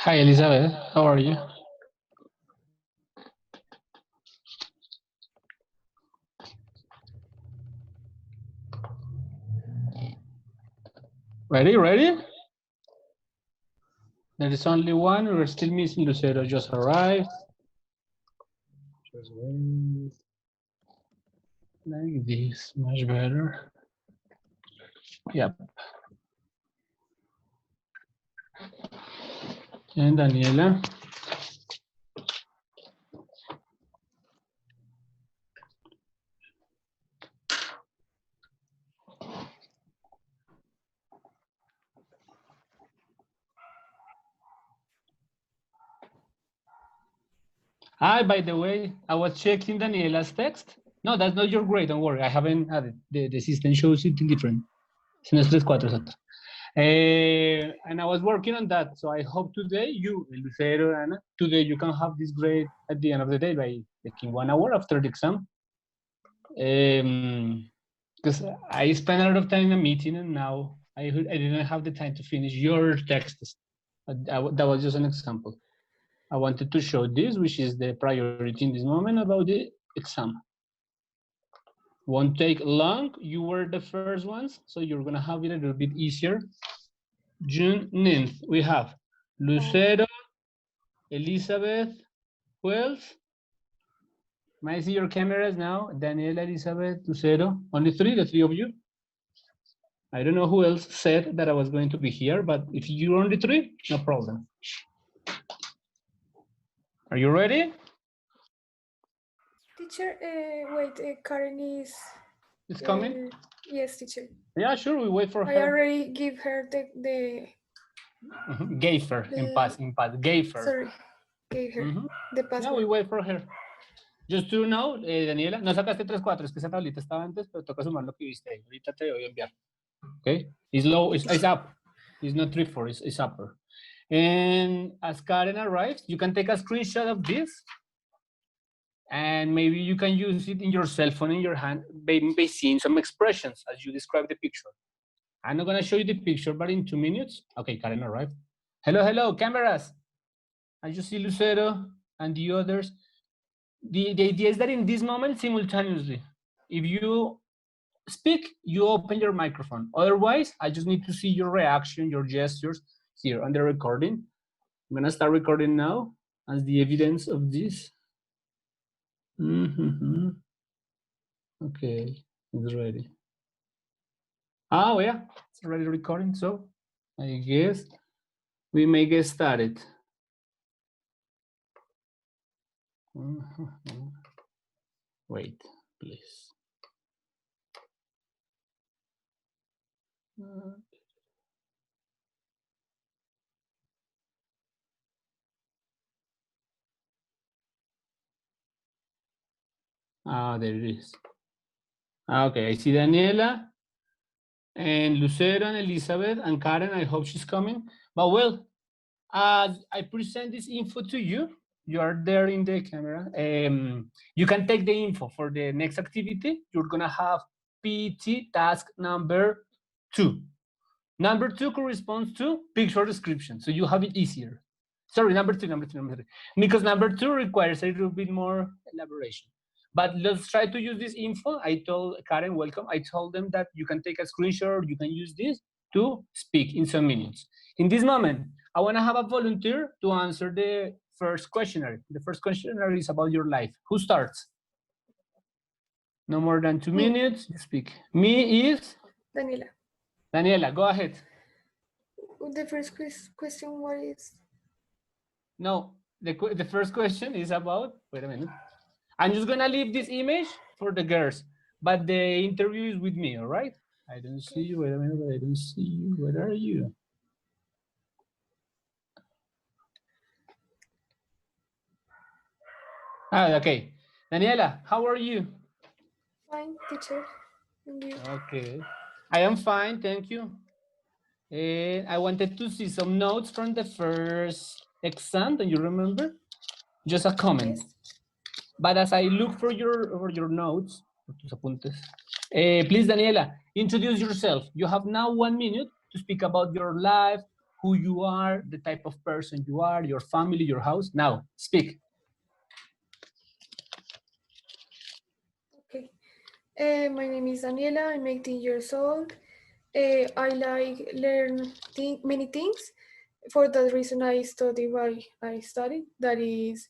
Hi, Elizabeth. How are you? Ready? There is only one. We're still missing Lucero. Just arrived. Just wait. Like this, much better. Yep. And Daniela. Hi, by the way, I was checking Daniela's text. No, that's not your grade. Don't worry. I haven't had it. The system shows it different. Semestres 4, exacto. And I was working on that. So I hope today you, Lucero, Ana, today you can have this grade at the end of the day by taking 1 hour after the exam. Because I spent a lot of time in a meeting and now I didn't have the time to finish your texts. That was just an example. I wanted to show this, which is the priority in this moment about the exam. Won't take long. You were the first ones, so you're gonna have it a little bit easier. June 9th, we have Lucero, Elizabeth, who else? May I see your cameras now? Daniela, Elizabeth, Lucero, only three, the three of you? I don't know who else said that I was going to be here, but if you're only three, no problem. Are you ready? Teacher, wait, Karen is... It's coming? Yes, teacher. Yeah, sure, we wait for her. I already give her the Gave her, in past, gave her. Sorry, gave her the password. Yeah, we wait for her. Just to know, Daniela, no sacaste 3-4, es que esa tablita estaba antes, pero toca sumar lo que viste ahí. Ahorita te voy a enviar. Okay? It's low, it's up. It's not 3-4, it's upper. And as Karen arrives, you can take a screenshot of this and maybe you can use it in your cell phone in your hand by seeing some expressions as you describe the picture. I'm not gonna show you the picture, but in 2 minutes. Okay, Karen arrived. Hello, cameras. As you see Lucero and the others, the idea is that in this moment, simultaneously, if you speak, you open your microphone. Otherwise, I just need to see your reaction, your gestures here on the recording. I'm gonna start recording now as the evidence of this. Okay, it's ready. Oh yeah, it's already recording, so I guess we may get started. Wait, please. There it is. Okay, I see Daniela and Lucero and Elizabeth and Karen. I hope she's coming. But well, as I present this info to you, you are there in the camera. You can take the info for the next activity. You're gonna have PT task number 2. Number 2 corresponds to picture description, so you have it easier. Sorry, number 3. Because number 2 requires a little bit more elaboration. But let's try to use this info. I told Karen, welcome. I told them that you can take a screenshot, you can use this to speak in some minutes. In this moment, I want to have a volunteer to answer the first questionnaire. The first questionnaire is about your life. Who starts? No more than 2 minutes. Speak. Me is? Daniela. Daniela, go ahead. The first question, what is? No, the first question is about, wait a minute. I'm just gonna leave this image for the girls, but the interview is with me, all right? I don't see you, wait a minute, I don't see you, where are you? Okay. Daniela, how are you? Fine, teacher. And you? Okay. I am fine, thank you. And I wanted to see some notes from the first exam, do you remember? Just a comment. Yes. But as I look for your notes, please, Daniela, introduce yourself. You have now 1 minute to speak about your life, who you are, the type of person you are, your family, your house. Now, speak. Okay. My name is Daniela. I'm 18 years old. I like learn many things. For that reason, I study what I study. That is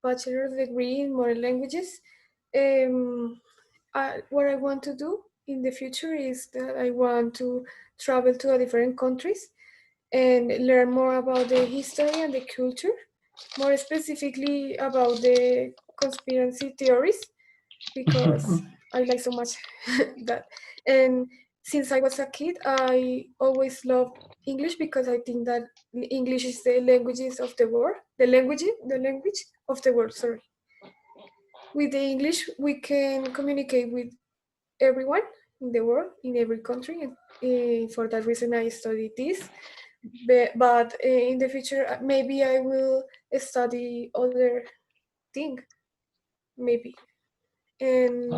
bachelor's degree in modern languages. What I want to do in the future is that I want to travel to different countries and learn more about the history and the culture, more specifically about the conspiracy theories, because I like so much that. And since I was a kid, I always loved English because I think that English is the languages of the world, the language of the world. Sorry. With the English, we can communicate with everyone in the world, in every country. And for that reason, I studied this. But in the future, maybe I will study other thing, maybe. And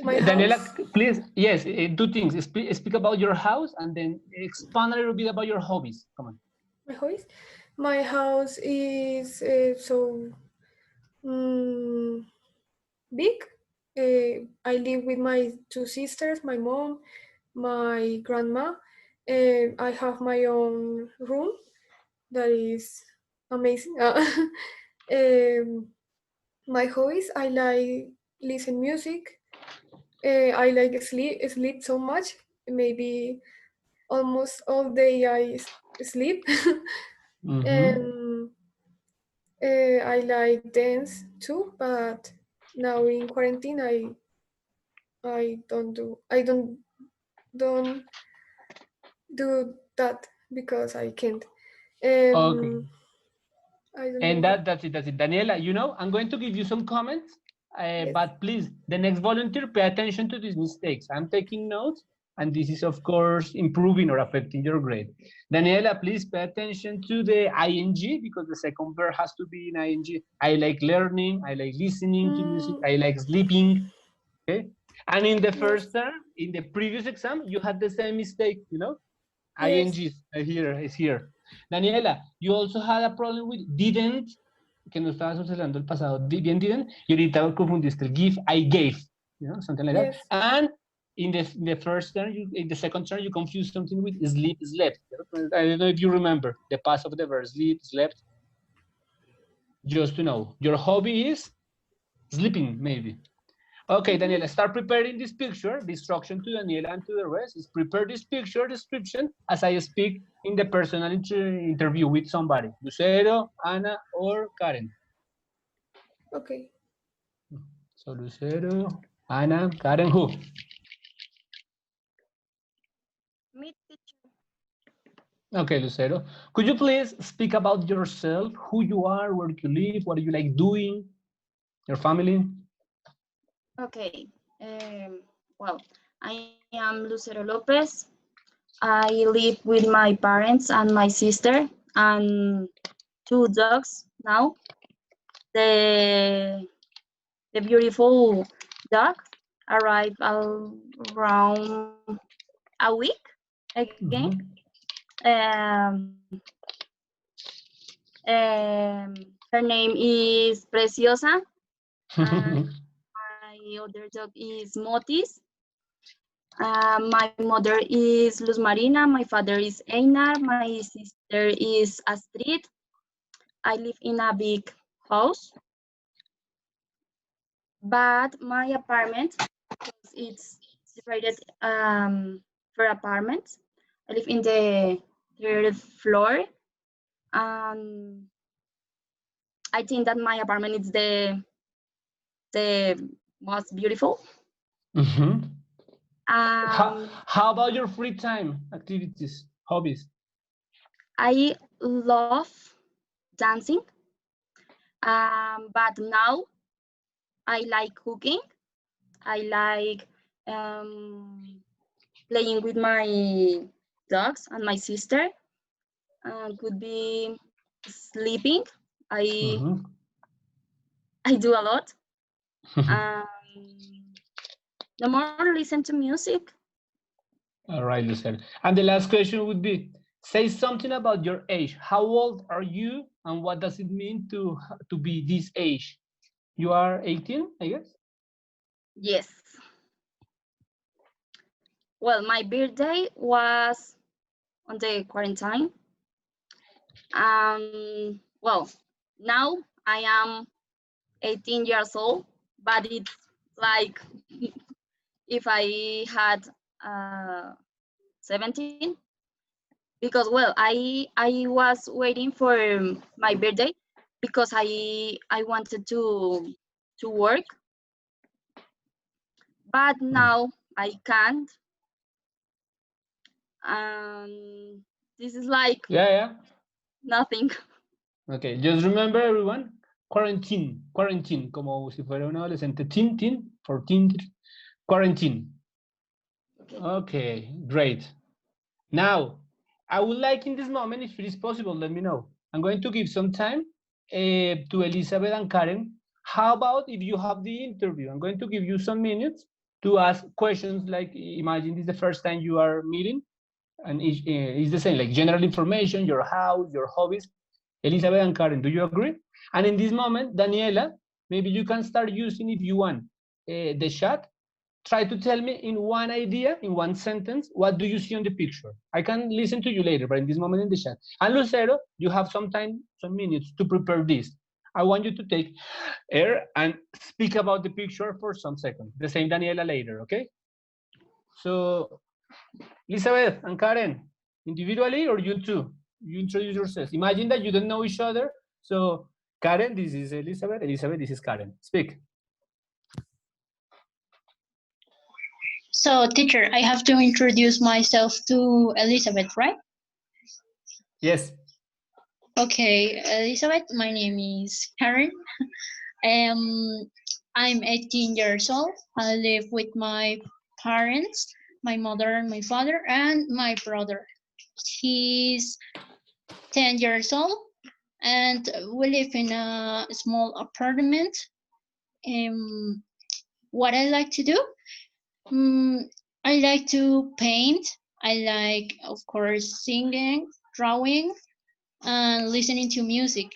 my Daniela, house, please, yes, two things. Speak about your house and then expand a little bit about your hobbies. Come on. my house is so big. I live with my two sisters, my mom, my grandma. I have my own room that is amazing. My hobbies, I like listen music. I like sleep so much. Maybe almost all day I sleep. And I like dance too, but now in quarantine I don't do that because I can't. Okay. I don't And know. that's it. Daniela, you know, I'm going to give you some comments, Yes. but please, the next volunteer, pay attention to these mistakes. I'm taking notes, and this is, of course, improving or affecting your grade. Daniela, please pay attention to the ing, because the second verb has to be in ing. I like learning, I like listening to music, I like sleeping, okay? And in the Yes. first term, in the previous exam, you had the same mistake, you know? Yes. ing is here. Daniela, you also had a problem with didn't, que no estabas observando el pasado, bien didn't, y ahorita confundiste el give, I gave, you know, something like Yes. that. And in the first term, in the second term, you confused something with sleep, slept. I don't know if you remember the past of the verb, sleep, slept. Just to know, your hobby is sleeping, maybe. Okay, Daniela, start preparing this picture. The instruction to Daniela and to the rest is prepare this picture description as I speak in the personal interview with somebody, Lucero, Ana, or Karen. Okay. So Lucero, Ana, Karen, who? Me, teacher. Okay, Lucero. Could you please speak about yourself, who you are, where you live, what you like doing, your family? Okay. Well, I am Lucero Lopez. I live with my parents and my sister and two dogs now. The the beautiful dog arrived around a week again. Her name is Preciosa. And my other dog is Motis. My mother is Luz Marina. My father is Einar. My sister is Astrid. I live in a big house, but my apartment, it's divided for apartments. I live in the third floor. I think that my apartment is the most beautiful. How about your free time activities, hobbies? I love dancing, but now I like cooking. I like playing with my dogs and my sister. Could be sleeping. I do a lot. No more listen to music. All right, Lucero. And the last question would be, Say something about your age. How old are you, and what does it mean to be this age? You are 18, I guess? Yes. Well, my birthday was on the quarantine. Well, now I am 18 years old, but it's like if I had 17, because well, I was waiting for my birthday because I wanted to work, but now I can't. This is like Yeah. nothing. Okay, just remember everyone, quarantine, como si fuera un adolescente, teen, 14, quarantine. Okay, great. Now, I would like in this moment, if it is possible, let me know. I'm going to give some time to Elizabeth and Karen. How about if you have the interview? I'm going to give you some minutes to ask questions like, imagine this is the first time you are meeting, and it's the same, like general information, your house, your hobbies. Elizabeth and Karen, do you agree? And in this moment, Daniela, maybe you can start using, if you want, the chat. Try to tell me in one idea, in one sentence, what do you see on the picture? I can listen to you later, but in this moment in the chat. And Lucero, you have some time, some minutes to prepare this. I want you to take air and speak about the picture for some seconds. The same Daniela later, okay? So, Elizabeth and Karen, individually or you two? You introduce yourselves. Imagine that you don't know each other. So, Karen, this is Elizabeth. Elizabeth, this is Karen. Speak. So, teacher, I have to introduce myself to Elizabeth, right? Yes. Okay, Elizabeth, my name is Karen. I'm 18 years old. I live with my parents, my mother and my father, and my brother. He's 10 years old, and we live in a small apartment. What I like to do? I like to paint. I like, of course, singing, drawing, and listening to music.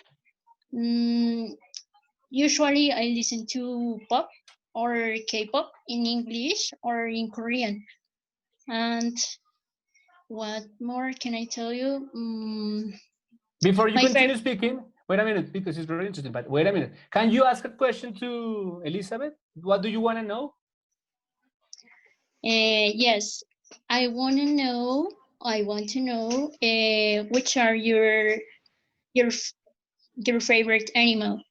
Usually I listen to pop or K-pop in English or in Korean. And what more can I tell you? Before you continue speaking, wait a minute, because it's very interesting, but wait a minute. Can you ask a question to Elizabeth? What do you want to know? Yes, I want to know which are your favorite animal?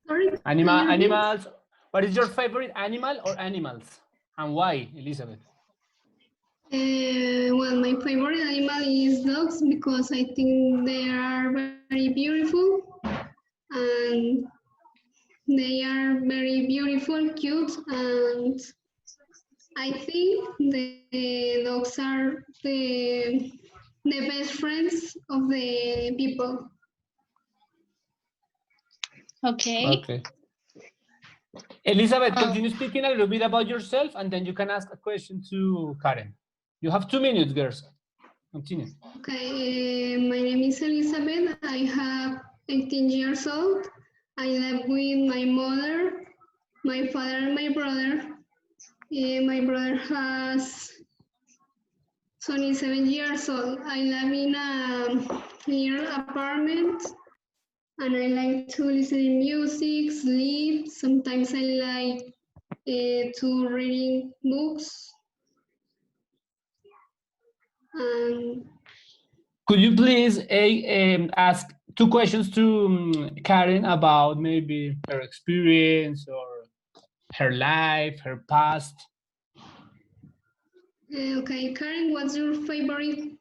Sorry, Animals. What is your favorite animal or animals? And why, Elizabeth? Well, my favorite animal is dogs because I think they are very beautiful and they are very beautiful, cute, and I think the dogs are the best friends of the people. Okay. Elizabeth, continue speaking a little bit about yourself, and then you can ask a question to Karen. You have 2 minutes, girls. Continue. Okay, my name is Elizabeth. I have 18 years old. I live with my mother, my father, and my brother. My brother has 27 years old. I live in a clear apartment and I like to listen to music, sleep. Sometimes I like to reading books. Could you please ask 2 questions to Karen about maybe her experience or her life, her past? Okay, Karen, what's your favorite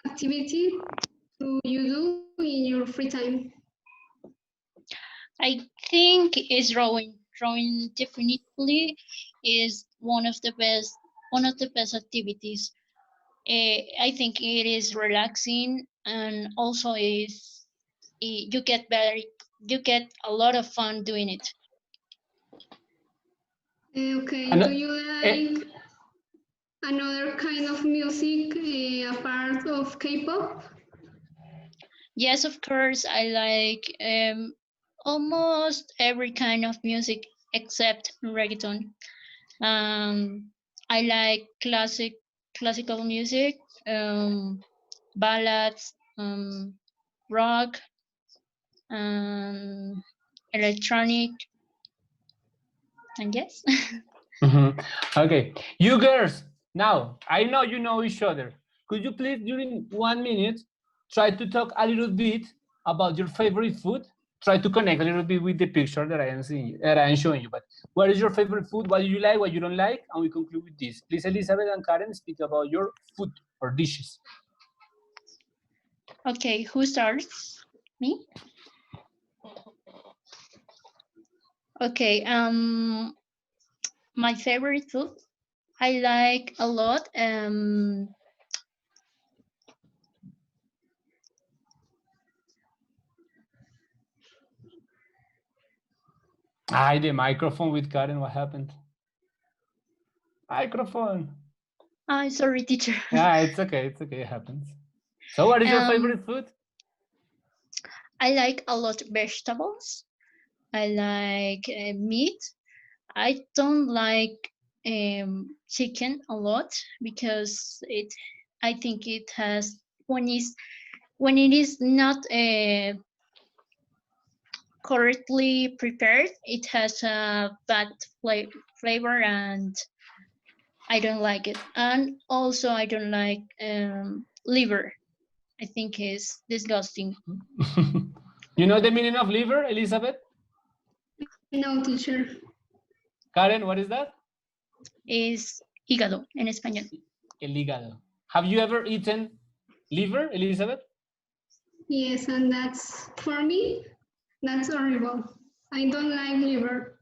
activity you do in your free time? I think is drawing. Drawing definitely is one of the best activities. I think it is relaxing and also you get a lot of fun doing it. Okay, do you like another kind of music apart of K-pop? Yes, of course, I like almost every kind of music except reggaeton. I like classical music, ballads, rock, electronic, and yes. Mhm. Okay, you girls, now I know you know each other. Could you please, during 1 minute, try to talk a little bit about your favorite food? Try to connect a little bit with the picture that I am seeing, that I am showing you. But what is your favorite food? What do you like? What you don't like? And we conclude with this. Please, Elizabeth and Karen, speak about your food or dishes. Okay, who starts? Me? Okay, my favorite food, I like a lot. The microphone with Karen. What happened? Microphone. Sorry, teacher. Yeah, it's okay. It's okay. It happens. So, what is your favorite food? I like a lot of vegetables. I like meat. I don't like chicken a lot because I think it has when it is not correctly prepared, it has a bad flavor, and I don't like it. And also, I don't like liver. I think it's disgusting. You know the meaning of liver, Elizabeth? No, teacher. Karen, what is that? Es hígado en español. El hígado. Have you ever eaten liver, Elizabeth? Yes, and that's, for me, that's horrible. I don't like liver.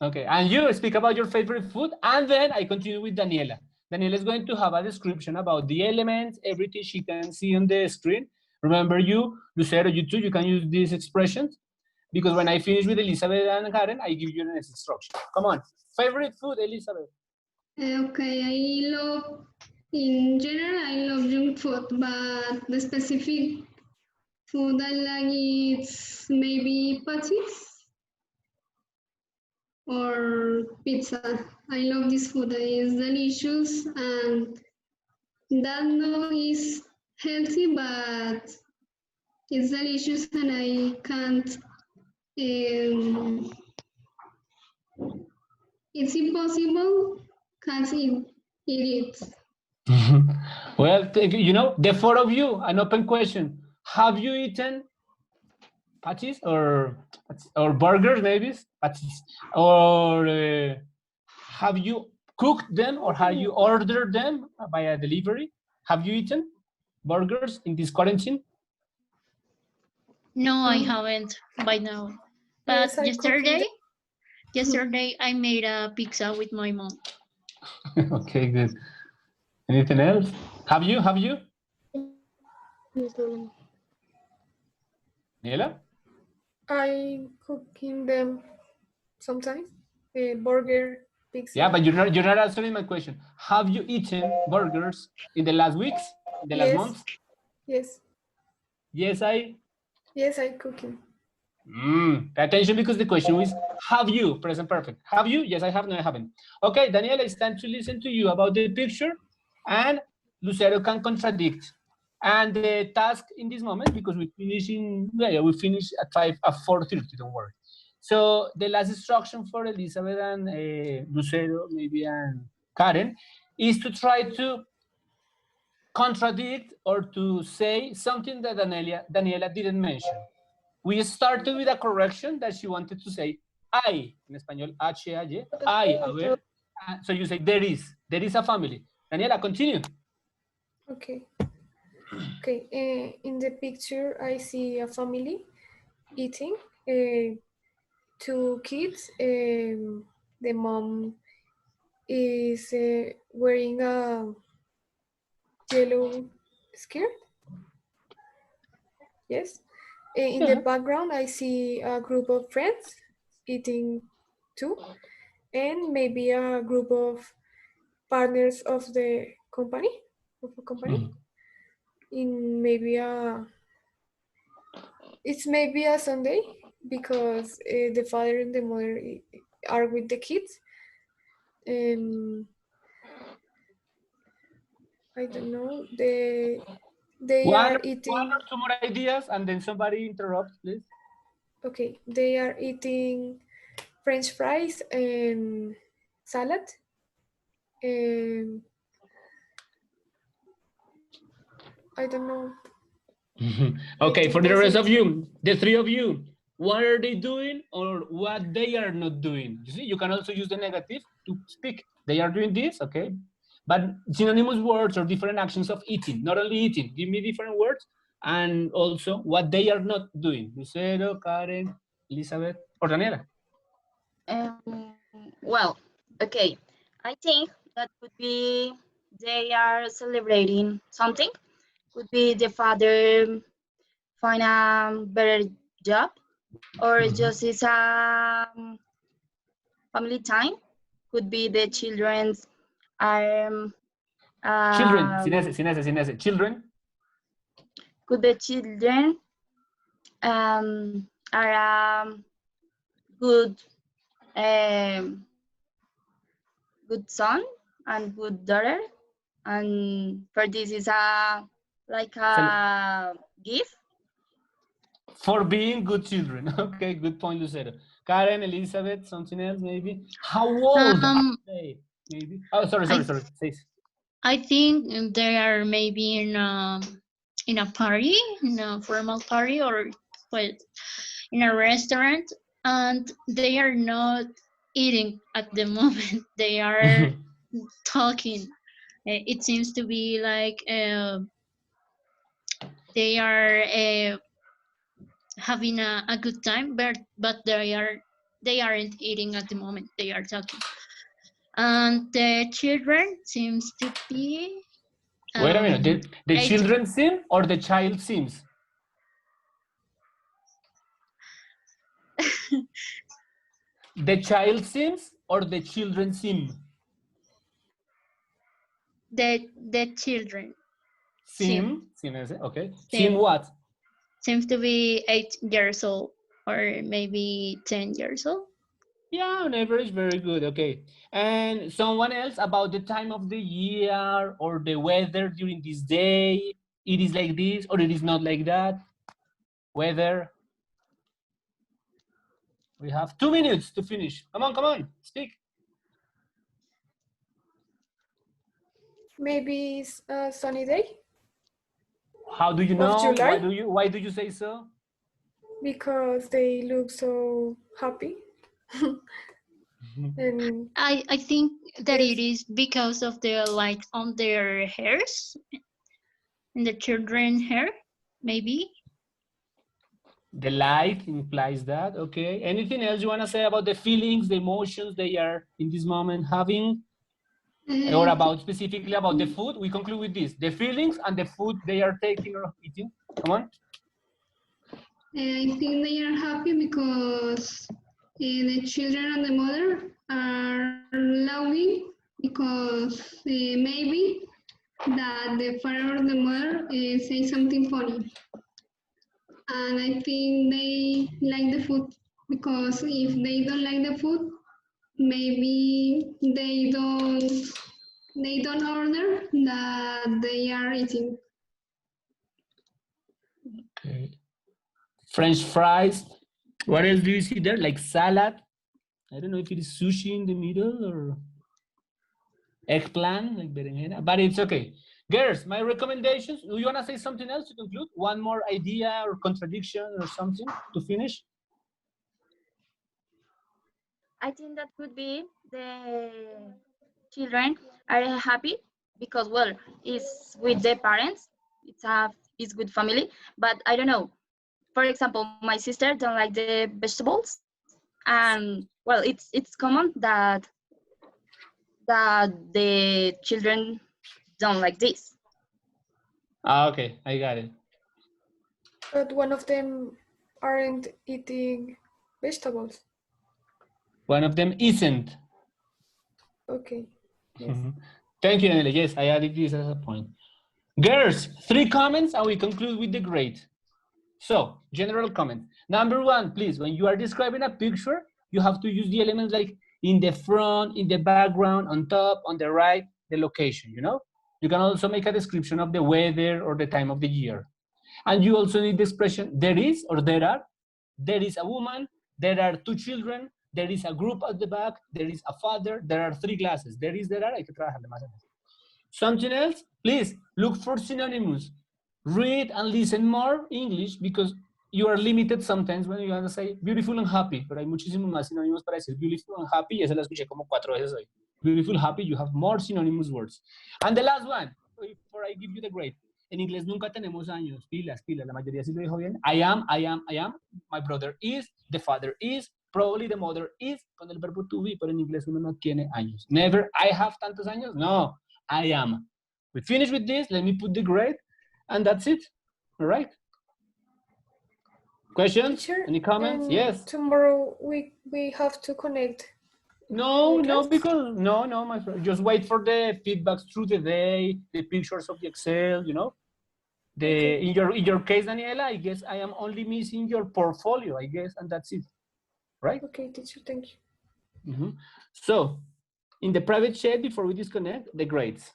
Okay, and you speak about your favorite food, and then I continue with Daniela. Daniela is going to have a description about the elements, everything she can see on the screen. Remember you, Lucero, you too, you can use these expressions, because when I finish with Elizabeth and Karen, I give you the next instruction. Come on, favorite food, Elizabeth? Okay, in general, I love junk food, but the specific food I like is maybe patties or pizza. I love this food. It's delicious and that no is healthy, but it's delicious and I can't. It's impossible. Can't eat it. Well, you know, the four of you, an open question. Have you eaten patties or burgers, maybe? Patties. Or have you cooked them or have you ordered them via delivery? Have you eaten burgers in this quarantine? No, I haven't by now. But Yes, I yesterday I made a pizza with my mom. Okay, good. Anything else? Have you? Daniela? I cooking them sometimes. Burger, pizza. Yeah, but you're not answering my question. Have you eaten burgers in the last weeks? In the last months? Yes. Yes, Yes, I cooking. Pay attention because the question is, have you? Present perfect. Have you? Yes, I have. No, I haven't. Okay, Daniela, it's time to listen to you about the picture, and Lucero can contradict. And the task in this moment, because we finish at 4:30. Don't worry. So the last instruction for Elizabeth and Lucero, maybe, and Karen, is to try to contradict or to say something that Daniela didn't mention. We started with a correction that she wanted to say I, in español, H-A-Y, I, a ver. So you say there is a family. Daniela, continue. Okay. Okay. In the picture, I see a family eating. 2 kids. The mom is wearing a yellow skirt. Yes. In the background, I see a group of friends eating too, and maybe a group of partners of the company, of a company, Mhm. in maybe it's maybe a Sunday because the father and the mother are with the kids. I don't know. They One are or eating. two more ideas, and then somebody interrupt, please. Okay, they are eating French fries and salad. And I don't know. Okay, for the Vegetables rest and of you, the three of you, what are they doing or what they are not doing? You see, you can also use the negative to speak. They are doing this, okay? But synonymous words or different actions of eating, not only eating. Give me different words and also what they are not doing. Lucero, Karen, Elizabeth, or Daniela. Well, okay. I think that could be they are celebrating something. Could be the father find a better job, or just is a family time. Could be the children's are Children, sin ese. Children. could the children are good good son and good daughter, and for this is like a gift. For being good children. Okay, good point, Lucero. Karen, Elizabeth, something else maybe? How old are they? Maybe. Oh, sorry. Say. I think they are maybe in a party, in a formal party, or well, in a restaurant, and they are not eating at the moment. They are talking. It seems to be like they are having a good time, but they aren't eating at the moment. They are talking, and the children seems to be. Wait a minute. The 8. children sim or the child sims? The child sims or the children sim? The children Sim. Okay. Sim sim what? seems to be 8 years old or maybe 10 years old. Yeah, on average, very good. Okay. And someone else about the time of the year or the weather during this day? It is like this or it is not like that? Weather. We have 2 minutes to finish. Come on, speak. maybe it's a sunny day How do you of know? July Why do you say so? because they look so happy. And I think that yes, it is because of the light on their hairs, in the children hair, maybe. The light implies that. Okay. Anything else you want to say about the feelings, the emotions they are in this moment having? Or about specifically about the food? We conclude with this. The feelings and the food they are taking or eating. Come on. I think they are happy because the children and the mother are laughing because maybe that the father or the mother say something funny. And I think they like the food because if they don't like the food, maybe they don't order that they are eating. Okay. French fries. What else do you see there? Like salad. I don't know if it is sushi in the middle or eggplant, like berenjena, but it's okay. Girls, my recommendations. Do you want to say something else to conclude? One more idea or contradiction or something to finish? I think that could be the children are happy because well, it's with the parents. It's good family, but I don't know. For example, my sister don't like the vegetables, and well, it's common that the children don't like this. Ah, okay, I got it. but one of them aren't eating vegetables. One of them isn't. Okay. Yes. Thank you, Daniela. Yes, I added this as a point. Girls, 3 comments and we conclude with the grade. So, general comment. Number 1, please, when you are describing a picture, you have to use the elements like in the front, in the background, on top, on the right, the location, you know? You can also make a description of the weather or the time of the year. And you also need the expression there is or there are. There is a woman, there are 2 children, there is a group at the back, there is a father, there are 3 glasses. There is, there are, hay que trabajarle más en eso. Something else, please look for synonyms. Read and listen more English because you are limited sometimes when you want to say beautiful and happy, pero hay muchísimos más sinónimos para decir beautiful and happy, y esa la escuché como 4 veces hoy. Beautiful, happy, you have more synonymous words. And the last one, before I give you the grade, en inglés nunca tenemos años, pilas, la mayoría sí lo dijo bien. I am, my brother is, the father is, probably the mother is, con el verbo to be, pero en inglés uno no tiene años. Never, I have tantos años, no, I am. We finish with this, let me put the grade, and that's it, all right? Questions? Teacher, Any comments? Yes. Tomorrow we have to connect. No, Class? because no, my friend. Just wait for the feedbacks through the day, the pictures of the Excel, you know. Okay. In your case, Daniela, I guess I am only missing your portfolio, I guess, and that's it, right? Okay, teacher, thank you. So, in the private chat, before we disconnect, the grades.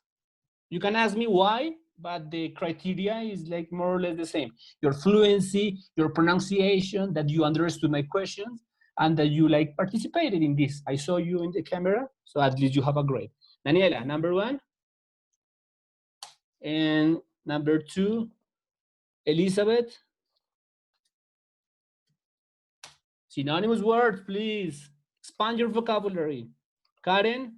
You can ask me why, but the criteria is like more or less the same. Your fluency, your pronunciation, that you understood my questions, and that you like participated in this. I saw you in the camera, so at least you have a grade. Daniela, number 1. And number 2, Elizabeth. Synonymous words, please. Expand your vocabulary. Karen,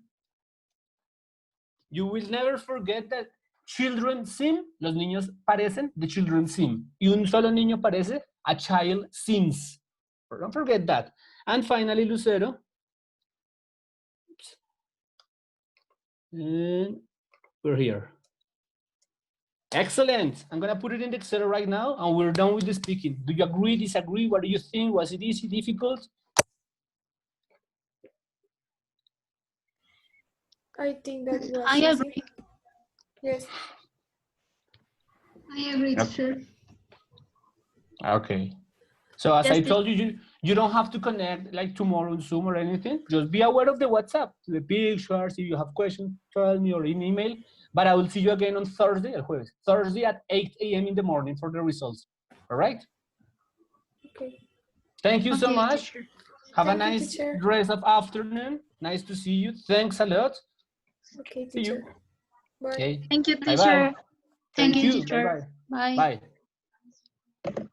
you will never forget that children seem, los niños parecen, the children seem. Y un solo niño parece, a child seems. Don't forget that. And finally, Lucero. Oops. And we're here. Excellent. I'm going to put it in the Excel right now, and we're done with the speaking. Do you agree, disagree? What do you think? Was it easy, difficult? I think that was I easy. agree. Yes. I agree, teacher. Okay. So as Yes, I told you, you don't have to connect like tomorrow on Zoom or anything. Just be aware of the WhatsApp, the pictures. If you have questions, tell me or in email. But I will see you again on Thursday, el jueves, Thursday at 8 a.m. in the morning for the results. All right? Okay. Thank you so Okay, much. teacher. Have a Thank you, nice teacher. rest of afternoon. Nice to see you. Thanks a lot. Okay, See you. teacher. Bye. Okay. Thank you, Bye-bye. teacher. Thank you, you. teacher. Bye-bye. Bye. Bye.